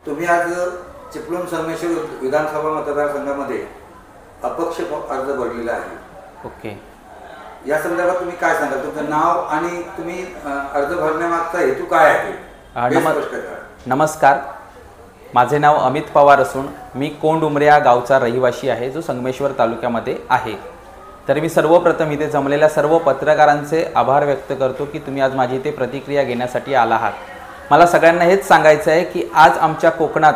तुम्ही आज चिपळूण संगमेश्वर विधानसभा मतदारसंघामध्ये अपक्ष अर्ज भरलेला आहे. ओके. या संदर्भात तुम्ही काय सांगाल? तुमचं नाव आणि तुम्ही अर्ज भरण्यामागचा हेतू काय आहे? नमस्कार, माझे नाव अमित पवार असून मी कोंड उमऱ्या गावचा रहिवासी आहे, जो संगमेश्वर तालुक्यामध्ये आहे. तर मी सर्वप्रथम इथे जमलेल्या सर्व पत्रकारांचे आभार व्यक्त करतो की तुम्ही आज माझी इथे प्रतिक्रिया घेण्यासाठी आला आहात. मला सगळ्यांना हेच सांगायचं आहे की आज आमच्या कोकणात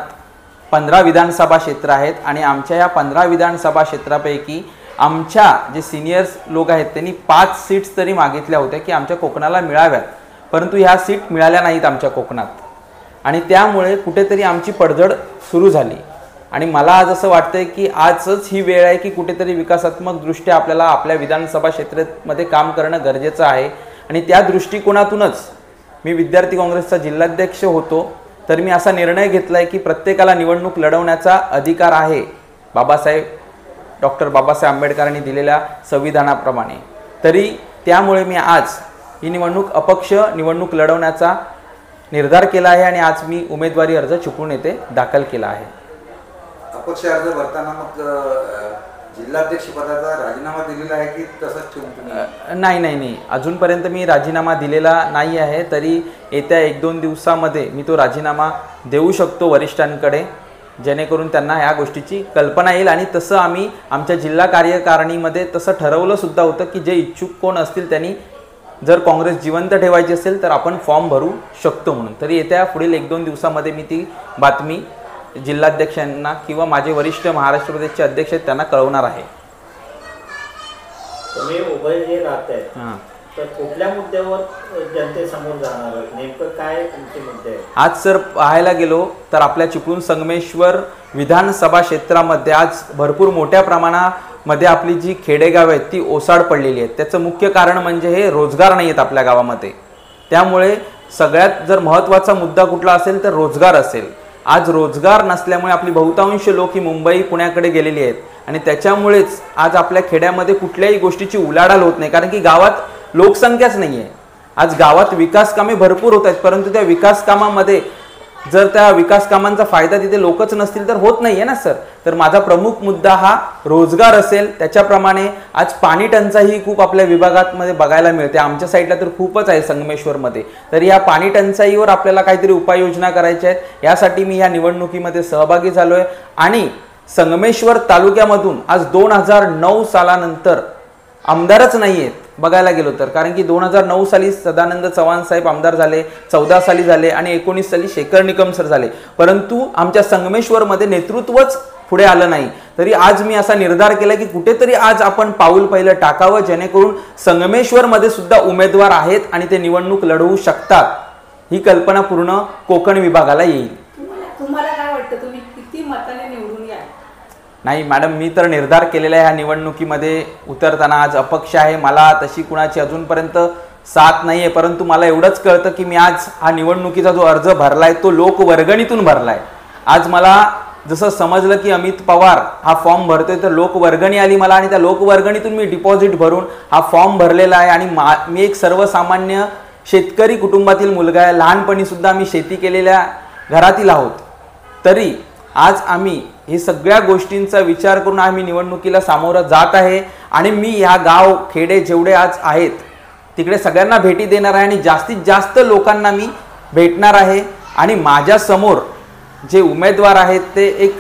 15 विधानसभा क्षेत्र आहेत आणि आमच्या या 15 विधानसभा क्षेत्रापैकी आमच्या जे सिनियर्स लोक आहेत त्यांनी 5 सीट्स तरी मागितल्या होत्या की आमच्या कोकणाला मिळाव्यात, परंतु ह्या सीट मिळाल्या नाहीत आमच्या कोकणात आणि त्यामुळे कुठेतरी आमची पडझड सुरू झाली. आणि मला आज असं वाटतंय की आजच ही वेळ आहे की कुठेतरी विकासात्मक दृष्ट्या आपल्याला आपल्या विधानसभा क्षेत्रामध्ये काम करणं गरजेचं आहे. आणि त्या दृष्टिकोनातूनच मी विद्यार्थी काँग्रेसचा जिल्हाध्यक्ष होतो, तर मी असा निर्णय घेतला आहे की प्रत्येकाला निवडणूक लढवण्याचा अधिकार आहे डॉक्टर बाबासाहेब आंबेडकरांनी दिलेल्या संविधानाप्रमाणे. तरी त्यामुळे मी आज ही अपक्ष निवडणूक लढवण्याचा निर्धार केला आहे आणि आज मी उमेदवारी अर्ज चिपळूण येथे दाखल केला आहे. अपक्ष अर्ज भरताना मग जिल्हाध्यक्ष पदाचा राजीनामा दिलेला आहे की तसंच ठेवून तुम्ही? नाही, अजूनपर्यंत मी राजीनामा दिलेला नाही आहे. तरी येत्या 1-2 दिवसामध्ये मी तो राजीनामा देऊ शकतो वरिष्ठांकडे, जेणेकरून त्यांना ह्या गोष्टीची कल्पना येईल. आणि तसं आम्ही आमच्या जिल्हा कार्यकारिणीमध्ये तसं ठरवलं सुद्धा होतं की जे इच्छुक कोण असतील त्यांनी जर काँग्रेस जिवंत ठेवायची असेल तर आपण फॉर्म भरू शकतो म्हणून. तरी येत्या पुढील 1-2 दिवसामध्ये मी ती बातमी जिल्हाध्यक्षांना किंवा माझे वरिष्ठ महाराष्ट्र प्रदेशचे अध्यक्ष आहेत त्यांना कळवणार आहे. तुम्ही उभे जे राहताय तर कुठल्या मुद्द्यावर जनतेसमोर जाणार आहात? नेमकं काय तुमचे मुद्दे आहेत? आज जर पाहायला गेलो तर आपल्या चिपळूण संगमेश्वर विधानसभा क्षेत्रामध्ये आज भरपूर मोठ्या प्रमाणामध्ये आपली जी खेडेगाव आहेत ती ओसाड पडलेली आहेत. त्याचं मुख्य कारण म्हणजे हे रोजगार नाही आहेत आपल्या गावामध्ये. त्यामुळे सगळ्यात जर महत्त्वाचा मुद्दा कुठला असेल तर रोजगार असेल. आज रोजगार नसल्यामुळे आपली बहुतांश लोक ही मुंबई पुण्याकडे गेलेली आहेत आणि त्याच्यामुळेच आज आपल्या खेड्यामध्ये कुठल्याही गोष्टीची उलाढाल होत नाही, कारण की गावात लोकसंख्याच नाही आहे. आज गावात विकास कामे भरपूर होत आहेत, परंतु त्या विकास कामामध्ये जर त्या विकास कामांचा फायदा तिथे लोकच नसतील तर होत नाही आहे ना सर. तर माझा प्रमुख मुद्दा हा रोजगार असेल. त्याच्याप्रमाणे आज पाणी टंचाई खूप आपल्या विभागामध्ये बघायला मिळते. आमच्या साईडला तर खूपच आहे संगमेश्वरमध्ये. तर या पाणी टंचाईवर आपल्याला काहीतरी उपाययोजना करायच्या आहेत. यासाठी मी या निवडणुकीमध्ये सहभागी झालो आहे आणि संगमेश्वर तालुक्यामधून आज 2009 सालानंतर आमदारच नाही आहेत बघायला गेलो तर. कारण की 2009 साली सदानंद चव्हाण साहेब आमदार झाले, 14 साली झाले आणि 19 साली शेखर निकम सर झाले, परंतु आमच्या संगमेश्वरमध्ये नेतृत्वच पुढे आलं नाही. तरी आज मी असा निर्धार केला की कुठेतरी आज आपण पाऊल पहिलं टाकावं, जेणेकरून संगमेश्वरमध्ये सुद्धा उमेदवार आहेत आणि ते निवडणूक लढवू शकतात. ही कल्पना पूर्ण कोकण विभागाला येईल. तुम्हाला काय वाटतं, तुम्ही किती मताने निवडून याल? नाही मॅडम, मी तर निर्धार केलेला आहे ह्या निवडणुकीमध्ये उतरताना. आज अपक्ष आहे, मला तशी कुणाची अजूनपर्यंत साथ नाही आहे, परंतु मला एवढंच कळतं की मी आज हा निवडणुकीचा जो अर्ज भरलाय तो लोकवर्गणीतून भरलाय. आज मला जसं समजलं की अमित पवार हा फॉर्म भरतोय तर लोकवर्गणी आली मला आणि त्या लोकवर्गणीतून मी डिपॉझिट भरून हा फॉर्म भरलेला आहे. आणि मी एक सर्वसामान्य शेतकरी कुटुंबातील मुलगा आहे. लहानपणी सुद्धा मी शेती केलेल्या घरातील आहोत. तरी आज आम्ही हे सगळ्या गोष्टींचा विचार करून आम्ही निवडणुकीला सामोरं जात आहे आणि मी ह्या गाव खेडे जेवढे आज आहेत तिकडे सगळ्यांना भेटी देणार आहे आणि जास्तीत जास्त लोकांना मी भेटणार आहे. आणि माझ्या समोर जे उमेदवार आहेत ते एक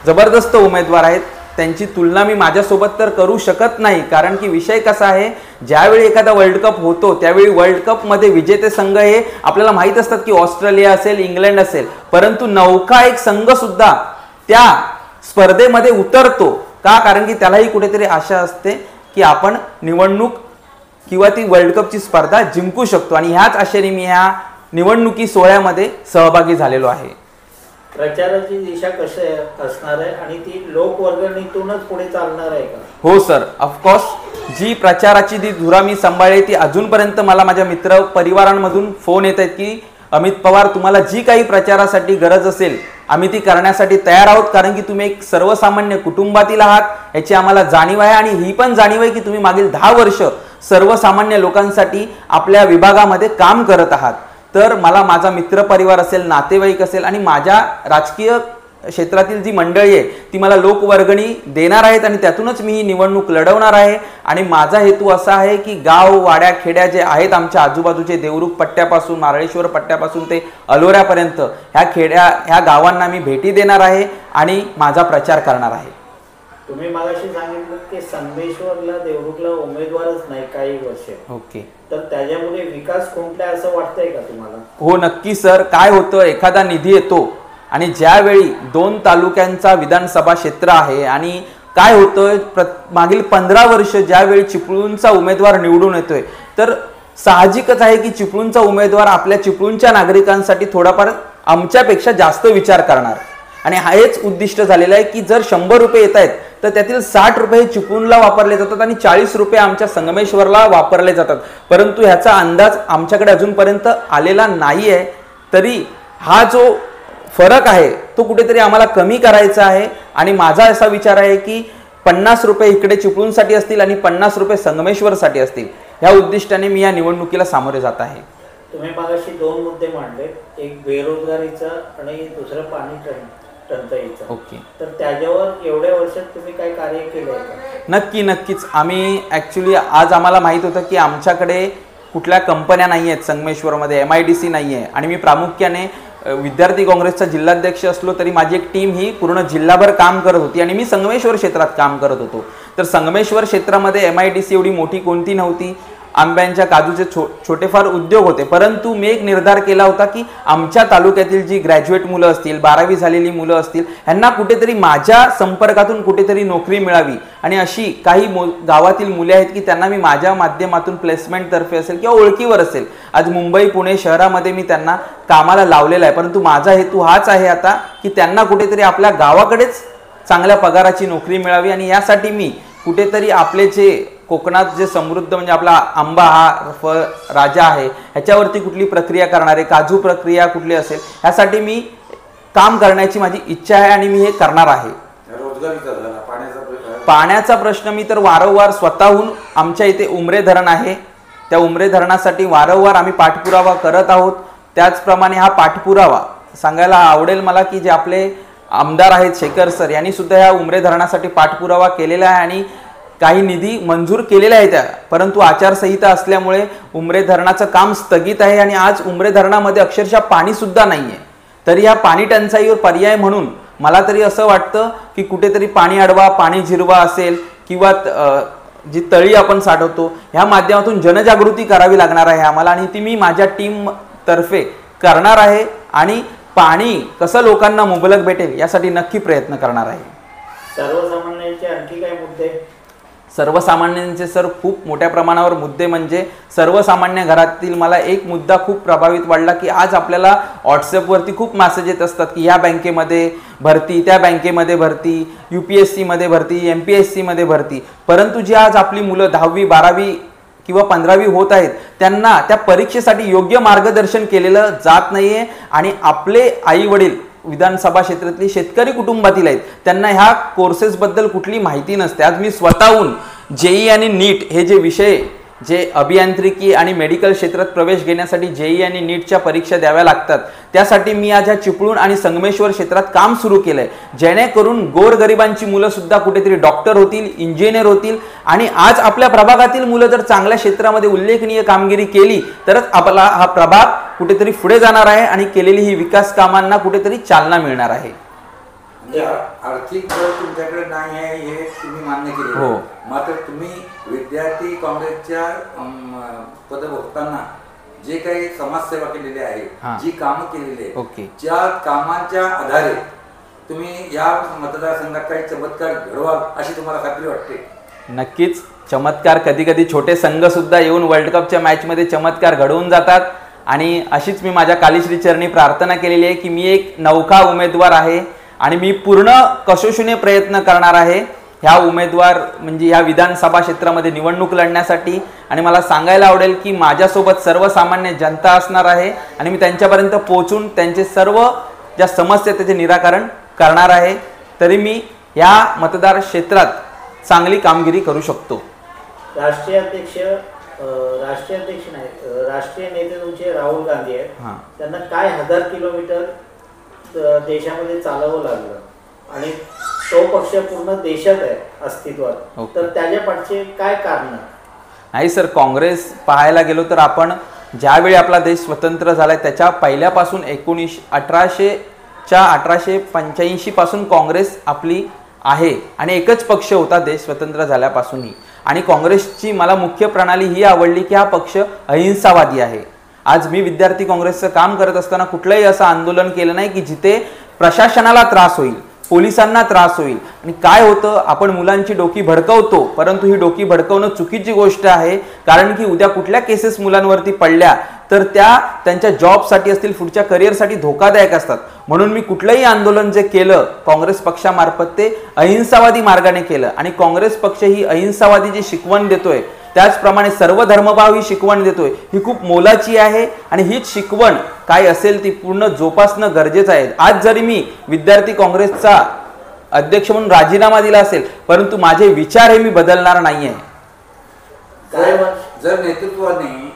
जबरदस्त उमेदवार आहेत. त्यांची तुलना मी माझ्यासोबत तर करू शकत नाही, कारण की विषय कसा आहे, ज्यावेळी एखादा वर्ल्ड कप होतो त्यावेळी वर्ल्ड कपमध्ये विजेते संघ हे आपल्याला माहीत असतात की ऑस्ट्रेलिया असेल, इंग्लंड असेल, परंतु नौका एक संघ सुद्धा त्या स्पर्धेमध्ये उतरतो का? कारण की त्यालाही कुठेतरी आशा असते की आपण निवडणूक किंवा ती वर्ल्ड कपची स्पर्धा जिंकू शकतो. आणि ह्याच आशेने मी ह्या निवडणुकी सोहळ्यामध्ये सहभागी झालेलो आहे. प्रचाराची दिशा कशी असणार आहे आणि ती लोकवर्गणीतूनच पुढे चालणार आहे का? हो सर, ऑफकोर्स. जी प्रचाराची जी धुरा मी सांभाळली ती अजूनपर्यंत मला माझ्या मित्र परिवारांमधून फोन येत आहेत की अमित पवार, तुम्हाला जी काही प्रचारासाठी गरज असेल आम्ही ती करण्यासाठी तयार आहोत, कारण की तुम्ही एक सर्वसामान्य कुटुंबातील आहात याची आम्हाला जाणीव आहे. आणि ही पण जाणीव आहे की तुम्ही मागील 10 वर्ष सर्वसामान्य लोकांसाठी आपल्या विभागामध्ये काम करत आहात. तर मला माझा मित्रपरिवार असेल, नातेवाईक असेल आणि माझ्या राजकीय क्षेत्रातील जी मंडळी आहे ती मला लोकवर्गणी देणार आहेत आणि त्यातूनच मी ही निवडणूक लढवणार आहे. आणि माझा हेतू असा आहे की गाव वाड्या खेड्या जे आहेत आमच्या आजूबाजूचे, देवरुख पट्ट्यापासून मारळेश्वर पट्ट्यापासून ते अलोऱ्यापर्यंत ह्या गावांना मी भेटी देणार आहे आणि माझा प्रचार करणार आहे. तुम्ही मागाशी सांगितलं की संगमेश्वरला देवरुखला उमेदवारच नाही काही वर्ष. ओके. तर त्याच्यामुळे विकास खुंटलाय असं वाटतंय का तुम्हाला? हो नक्की सर. काय होतं, एखादा निधी येतो आणि ज्यावेळी 2 तालुक्यांचा विधानसभा क्षेत्र आहे आणि काय होतं मागील 15 वर्ष ज्यावेळी चिपळूणचा उमेदवार निवडून येतोय तर साहजिकच आहे की चिपळूणचा उमेदवार आपल्या चिपळूणच्या नागरिकांसाठी थोडाफार आमच्यापेक्षा जास्त विचार करणार. आणि हेच उद्दिष्ट झालेलं आहे की जर 100 रुपये येत आहेत तर त्यातील 60 रुपये चिपळूणला वापरले जातात आणि 40 रुपये आमच्या संगमेश्वरला वापरले जातात. परंतु ह्याचा अंदाज आमच्याकडे अजूनपर्यंत आलेला नाही आहे. तरी हा जो फरक आहे तो कुठेतरी आम्हाला कमी करायचा आहे आणि माझा असा विचार आहे की 50 रुपये इकडे चिपळूणसाठी असतील आणि 50 रुपये संगमेश्वरसाठी असतील. ह्या उद्दिष्टाने मी या निवडणुकीला सामोरे जात आहे. तुम्ही मागाशी 2 मुद्दे मांडले, एक बेरोजगारीचा आणि दुसरं पाणी टंचाईचा. ओके. तर त्याच्यावर एवढ्या वर्षात तुम्ही काय कार्य केलं आहे? नक्कीच. आम्ही ॲक्च्युली आज आम्हाला माहीत होतं की आमच्याकडे कुठल्या कंपन्या नाही आहेत संगमेश्वरमध्ये, MIDC नाही आहे आणि मी प्रामुख्याने विद्यार्थी काँग्रेसचा जिल्हाध्यक्ष असलो तरी माझी एक टीम ही पूर्ण जिल्हाभर काम करत होती आणि मी संगमेश्वर क्षेत्रात काम करत होतो. तर संगमेश्वर क्षेत्रामध्ये MIDC एवढी मोठी कोणती नव्हती. आंब्यांच्या काजूचे छोटेफार उद्योग होते. परंतु मी एक निर्धार केला होता की आमच्या तालुक्यातील जी ग्रॅज्युएट मुलं असतील, 12वी झालेली मुलं असतील, ह्यांना कुठेतरी माझ्या संपर्कातून कुठेतरी नोकरी मिळावी. आणि अशी काही गावातील मुले आहेत की त्यांना मी माझ्या माध्यमातून प्लेसमेंटतर्फे असेल किंवा ओळखीवर असेल आज मुंबई पुणे शहरामध्ये मी त्यांना कामाला लावलेलं आहे. परंतु माझा हेतू हाच आहे आता की त्यांना कुठेतरी आपल्या गावाकडेच चांगल्या पगाराची नोकरी मिळावी. आणि यासाठी मी कुठेतरी आपले जे कोकणात जे समृद्ध म्हणजे आपला आंबा हा फळ राजा आहे ह्याच्यावरती कुठली प्रक्रिया करणार आहे, काजू प्रक्रिया कुठली असेल, ह्यासाठी मी काम करण्याची माझी इच्छा आहे आणि मी हे करणार आहे. पाण्याचा प्रश्न मी तर वारंवार स्वतःहून आमच्या इथे उमरे धरण आहे त्या उमरे धरणासाठी वारंवार आम्ही पाठपुरावा करत आहोत. त्याचप्रमाणे हा पाठपुरावा सांगायला आवडेल मला की जे आपले आमदार आहेत शेखर सर यांनी सुद्धा ह्या उमरे धरणासाठी पाठपुरावा केलेला आहे आणि काही निधी मंजूर केलेला आहे त्या. परंतु आचारसंहिता असल्यामुळे उमरे धरणाचं काम स्थगित आहे आणि आज उमरे धरणामध्ये अक्षरशः पाणी सुद्धा नाही आहे. तरी ह्या पाणी टंचाईवर पर्याय म्हणून मला तरी असं वाटतं की कुठेतरी पाणी अडवा, पाणी जिरवा असेल किंवा जी तळी आपण साठवतो ह्या माध्यमातून जनजागृती करावी लागणार आहे आम्हाला आणि ती मी माझ्या टीम तर्फे करणार आहे आणि पाणी कसं लोकांना मुबलक भेटेल यासाठी नक्की प्रयत्न करणार आहे. सर्वसामान्यांचे आणखी काय मुद्दे? सर्वसामान्यांचे सर खूप मोठ्या प्रमाणावर मुद्दे म्हणजे सर्वसामान्य घरातील मला एक मुद्दा खूप प्रभावित वाटला की आज आपल्याला व्हॉट्सअपवरती खूप मेसेज येत असतात की ह्या बँकेमध्ये भरती, त्या बँकेमध्ये भरती, UPSC मध्ये भरती, MPSC मध्ये भरती. परंतु जी आज आपली मुलं 10वी 12वी किंवा 15वी होत आहेत त्यांना त्या परीक्षेसाठी योग्य मार्गदर्शन केलेलं जात नाहीये आणि आपले आई वडील विधानसभा क्षेत्रातली शेतकरी कुटुंबातील आहेत त्यांना ह्या कोर्सेसबद्दल कुठली माहिती नसते. आज मी स्वतःहून JEE आणि NEET हे जे विषय जे अभियांत्रिकी आणि मेडिकल क्षेत्रात प्रवेश घेण्यासाठी JEE आणि NEETच्या परीक्षा द्याव्या लागतात त्यासाठी मी आज ह्या चिपळूण आणि संगमेश्वर क्षेत्रात काम सुरू केलंय जेणेकरून गोरगरिबांची मुलं सुद्धा कुठेतरी डॉक्टर होतील, इंजिनियर होतील आणि आज आपल्या प्रभागातील मुलं जर चांगल्या क्षेत्रामध्ये उल्लेखनीय कामगिरी केली तरच आपला हा प्रभाग कुठेतरी पुढे जाणार आहे आणि केलेली ही विकास कामांना कुठेतरी चालना मिळणार आहे. आर्थिक गरज तुमच्याकडे नाही आहे हे तुम्ही मान्य केले. हो. मात्र तुम्ही विद्यार्थी काँग्रेसच्या पदभोगताना जे काही समाजसेवा केलेली आहे, जी कामं केलेली आहे, ओके, ज्या कामांच्या आधारे तुम्ही या मतदारसंघात काही चमत्कार घडवाल अशी तुम्हाला खात्री वाटते? नक्कीच चमत्कार. कधी कधी छोटे संघ सुद्धा येऊन वर्ल्ड कपच्या मॅचमध्ये चमत्कार घडवून जातात आणि अशीच मी माझ्या कालीश्री चरणी प्रार्थना केलेली आहे की मी एक नवखा उमेदवार आहे आणि मी पूर्ण कसोशीने प्रयत्न करणार आहे ह्या उमेदवार म्हणजे ह्या विधानसभा क्षेत्रामध्ये निवडणूक लढण्यासाठी. आणि मला सांगायला आवडेल की माझ्यासोबत सर्वसामान्य जनता असणार आहे आणि मी त्यांच्यापर्यंत पोहोचून त्यांचे सर्व ज्या समस्या त्याचे निराकरण करणार आहे. तरी मी या मतदार क्षेत्रात चांगली कामगिरी करू शकतो. राष्ट्रीय अध्यक्ष राष्ट्रीय अध्यक्ष नाही, राष्ट्रीय नेते तुमचे राहुल गांधी आहेत. हां. त्यांना काय 1000 किलोमीटर देशामध्ये चालवावं लागलं आणि तो पक्ष पूर्ण देशात आहे अस्तित्वात. ओके. तर त्याच्या पाठचे काय कारण? नाही सर, काँग्रेस पाहायला गेलो तर आपण ज्यावेळी आपला देश स्वतंत्र झालाय त्याच्या पहिल्यापासून 1885 पासून काँग्रेस आपली आहे आणि एकच पक्ष होता देश स्वतंत्र झाल्यापासूनही. आणि काँग्रेसची मला मुख्य प्रणाली ही आवडली की हा पक्ष अहिंसावादी आहे. आज मी विद्यार्थी काँग्रेसचं काम करत असताना कुठलंही असं आंदोलन केलं नाही की जिथे प्रशासनाला त्रास होईल, पोलिसांना त्रास होईल. आणि काय होतं, आपण मुलांची डोकी भडकवतो, परंतु ही डोकी भडकवणं चुकीची गोष्ट आहे. कारण की उद्या कुठल्या केसेस मुलांवरती पडल्या तर त्या त्यांच्या जॉबसाठी असतील, पुढच्या करिअरसाठी धोकादायक असतात. म्हणून मी कुठलंही आंदोलन जे केलं काँग्रेस पक्षामार्फत ते अहिंसावादी मार्गाने केलं. आणि काँग्रेस पक्ष ही अहिंसावादी जी शिकवण देतोय, त्याचप्रमाणे सर्व धर्मभाव ही शिकवण देतोय, ही खूप मोलाची आहे. आणि हीच शिकवण काय असेल ती पूर्ण जोपासणं गरजेचं आहे. आज जरी मी विद्यार्थी काँग्रेसचा अध्यक्ष म्हणून राजीनामा दिला असेल, परंतु माझे विचार हे मी बदलणार नाहीये. जर नेतृत्वाने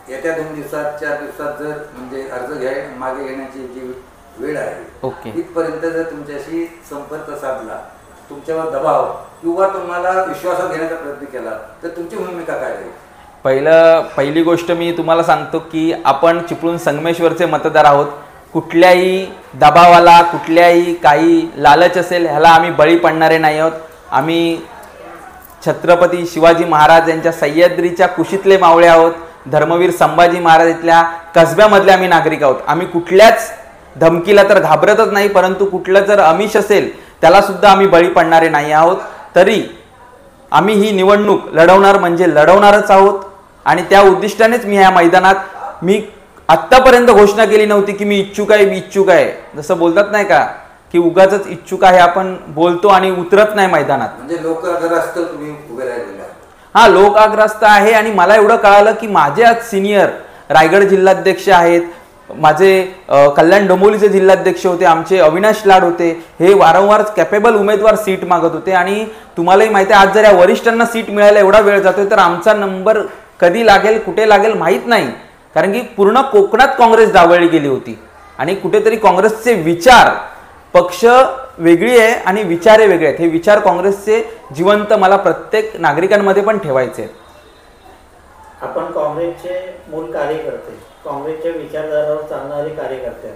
येत्या 2 दिवसात 4 दिवसात जर म्हणजे अर्ज मागे घेण्याची जी वेळ आहे, ओके, तिथपर्यंत जर तुमच्याशी संपर्क साधला, तुमच्यावर दबाव किंवा तुम्हाला विश्वासात घेण्याचा प्रयत्न केला तर तुमची भूमिका काय राहील? पहिली गोष्ट मी तुम्हाला सांगतो की आपण चिपळूण संगमेश्वरचे मतदार आहोत. कुठल्याही दबावाला, कुठल्याही काही लालच असेल ह्याला आम्ही बळी पडणारे नाही आहोत. आम्ही छत्रपती शिवाजी महाराज यांच्या सह्याद्रीच्या कुशीतले मावळे आहोत. धर्मवीर संभाजी महाराज इथल्या कसब्यामधले आम्ही नागरिक आहोत. आम्ही कुठल्याच धमकीला तर घाबरतच नाही, परंतु कुठलं जर आमिष असेल त्याला सुद्धा आम्ही बळी पडणारे नाही आहोत. तरी आम्ही ही निवडणूक लढवणार म्हणजे लढवणारच आहोत. आणि त्या उद्दिष्टानेच मी ह्या मैदानात मी आत्तापर्यंत घोषणा केली नव्हती की मी इच्छुक आहे. जसं बोलतात नाही का की उगाच इच्छुक आहे आपण बोलतो आणि उतरत नाही मैदानात. म्हणजे लोक आग्रस्त तुम्ही उभे राहिलेले आहात. हा, लोक आग्रस्त आहे. आणि मला एवढं कळालं की माझे आज सिनियर रायगड जिल्हाध्यक्ष आहेत, माझे कल्याण डोंबिवलीचे जिल्हाध्यक्ष होते, आमचे अविनाश लाड होते, हे वारंवार कॅपेबल उमेदवार सीट मागत होते. आणि तुम्हालाही माहिती आहे, आज जर या वरिष्ठांना सीट मिळायला एवढा वेळ जातोय तर आमचा नंबर कधी लागेल, कुठे लागेल माहीत नाही. कारण की पूर्ण कोकणात काँग्रेस डावळली गेली होती. आणि कुठेतरी काँग्रेसचे विचार, पक्ष वेगळी आहे आणि विचार वेगळे आहेत. हे विचार काँग्रेसचे जिवंत मला प्रत्येक नागरिकांमध्ये पण ठेवायचे आहेत. आपण काँग्रेसचे मूल कार्यकर्ते, काँग्रेसच्या विचारधारावर चालणारे कार्यकर्ते.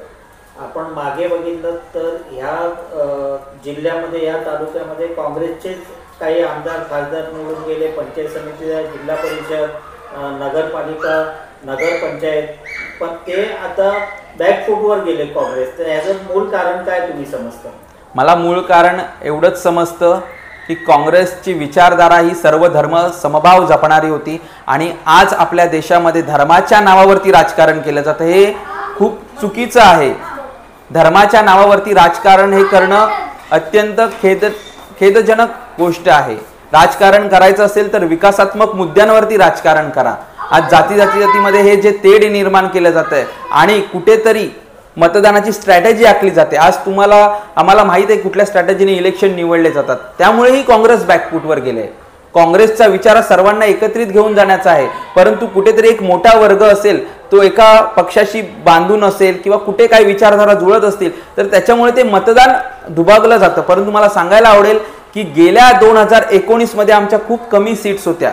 आपण मागे बघितलं तर ह्या जिल्ह्यामध्ये, या तालुक्यामध्ये काँग्रेसचेच काही आमदार खासदार निवडून गेले, पंचायत समिती, जिल्हा परिषद, नगरपालिका, नगरपंचायत, पण ते आता बॅकफूटवर गेले काँग्रेस. तर याचं मूळ कारण काय तुम्ही समजता? मला मूळ कारण एवढंच समजतं की काँग्रेसची विचारधारा ही सर्व धर्म समभाव जपणारी होती. आणि आज आपल्या देशामध्ये धर्माच्या नावावरती राजकारण केलं जातं, हे खूप चुकीचं आहे. धर्माच्या नावावरती राजकारण हे करणं अत्यंत खेदजनक गोष्ट आहे. राजकारण करायचं असेल तर विकासात्मक मुद्द्यांवरती राजकारण करा. आज जातीमध्ये हे जे तेढ निर्माण केलं जात आहे आणि कुठेतरी मतदानाची स्ट्रॅटेजी आखली जाते. आज आम्हाला माहित आहे कुठल्या स्ट्रॅटेजीने इलेक्शन निवडले जातात. त्यामुळेही काँग्रेस बॅकफूटवर गेले. काँग्रेसचा विचार सर्वांना एकत्रित घेऊन जाण्याचा आहे, परंतु कुठेतरी एक मोठा वर्ग असेल तो एका पक्षाशी बांधून असेल किंवा कुठे काही विचारधारा जुळत असतील तर त्याच्यामुळे ते मतदान दुभागलं जातं. परंतु मला सांगायला आवडेल की गेल्या 2019 मध्ये आमच्या खूप कमी सीट्स होत्या.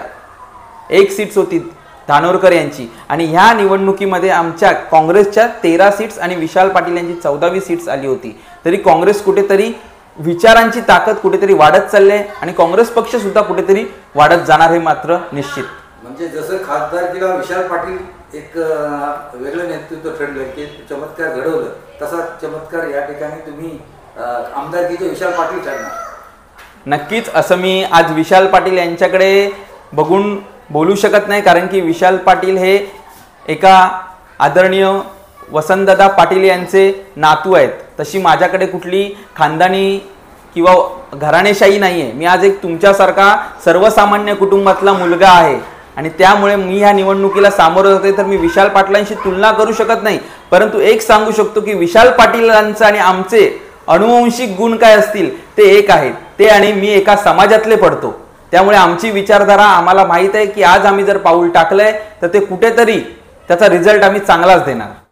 1 सीट्स होती धानोरकर यांची. आणि ह्या निवडणुकीमध्ये आमच्या काँग्रेसच्या 13 सीट्स आणि विशाल पाटील यांची 14वी सीट्स आली होती. तरी काँग्रेस कुठेतरी विचारांची ताकद कुठेतरी वाढत चालली आहे आणि काँग्रेस पक्ष सुद्धा कुठेतरी वाढत जाणार हे मात्र निश्चित. म्हणजे जसं खासदार किंवा विशाल पाटील एक वेगळं नेतृत्व ठरलं की चमत्कार घडवलं, तसा चमत्कार या ठिकाणी तुम्ही आमदारकीचे विशाल पाटील ठरणार. नक्कीच असं मी आज विशाल पाटील यांच्याकडे बघून बोलू शकत नाही, कारण की विशाल पाटील हे एका आदरणीय वसंतदादा पाटील यांचे नातू आहेत. तशी माझ्याकडे कुठली खानदानी किंवा घराणेशाही नाही आहे. मी आज एक तुमच्यासारखा सर्वसामान्य कुटुंबातला मुलगा आहे आणि त्यामुळे मी ह्या निवडणुकीला सामोरं जाते. तर मी विशाल पाटलांशी तुलना करू शकत नाही, परंतु एक सांगू शकतो की विशाल पाटीलांचं आणि आमचे अनुवंशिक गुण काय असतील ते एक आहेत. ते आणि मी एका समाजातले पडतो त्यामुळे आमची विचारधारा आम्हाला माहीत आहे की आज आम्ही जर पाऊल टाकलंय तर ते कुठेतरी त्याचा रिझल्ट आम्ही चांगलाच देणार.